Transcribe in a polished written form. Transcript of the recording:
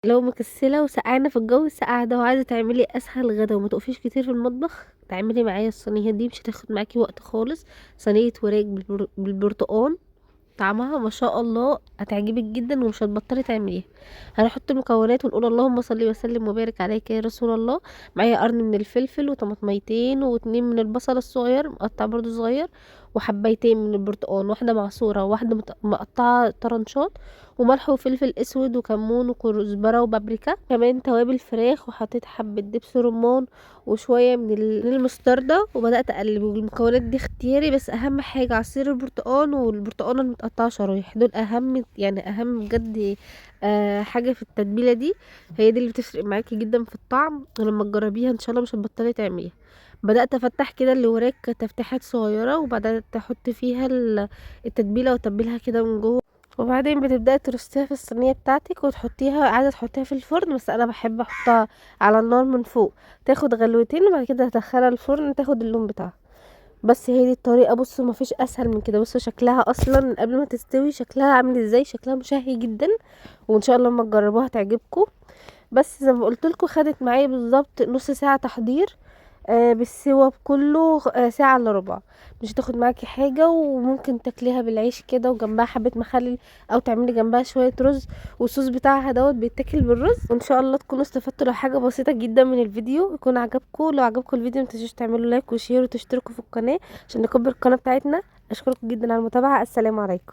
لو مكسله وسقعانه في الجو الساقع ده وعايزه تعملي اسهل غدا وما تقفيش كتير في المطبخ، تعملي معايا الصينيه دي، مش هتاخد معاكي وقت خالص. صينيه وراك بالبرتقال، طعمها ما شاء الله هتعجبك جدا ومش هتبطلي تعمليها. هنحط المكونات ونقول اللهم صل وسلم وبارك عليك يا رسول الله. معايا قرن من الفلفل وطماطميتين واتنين من البصل الصغير مقطع برضو صغير، وحبايتين من البرتقال، واحده معصوره وواحده مقطعه طرنشات، وملح وفلفل اسود وكمون وكزبره وبابريكا، كمان توابل فراخ، وحطيت حبه دبس رمان وشويه من المستردة، وبدات اقلب. والمكونات دي اختياري، بس اهم حاجه عصير البرتقال والبرتقاله المتقطعه شرايح، دول اهم يعني اهم بجد. حاجه في التتبيله دي، هي دي اللي بتفرق معاكي جدا في الطعم، ولما تجربيها ان شاء الله مش هتبطلي تعمليها. بدات افتح كده اللي وراك تفتيحات صغيره، وبدات احط فيها التتبيله واتبلها كده من جوه. وبعدين بتبداي ترصيها في الصينيه بتاعتك وتحطيها، عايزه تحطيها في الفرن بس انا بحب احطها على النار من فوق، تاخد غلوتين وبعد كده هدخلها الفرن تاخد اللون بتاعها. بس هي دي الطريقه. بصوا مفيش اسهل من كده. بصوا شكلها اصلا قبل ما تستوي شكلها عامل ازاي، شكلها مشهي جدا، وان شاء الله لما تجربوها تعجبكم. بس زي ما قلت لكم خدت معايا بالظبط نص ساعه تحضير. بالسوا بكله ساعة الا ربع. مش هتاخد معاكي حاجة، وممكن تاكليها بالعيش كده وجنبها حبة مخلل، او تعملي جنبها شوية رز. والصوص بتاعها دوت بيتاكل بالرز. وان شاء الله تكونوا استفدتوا. لو حاجة بسيطة جدا من الفيديو يكون عجبكم، لو عجبكم الفيديو متنسوش تعملوا لايك وشير وتشتركوا في القناة عشان نكبر القناة بتاعتنا. اشكركم جدا على المتابعة. السلام عليكم.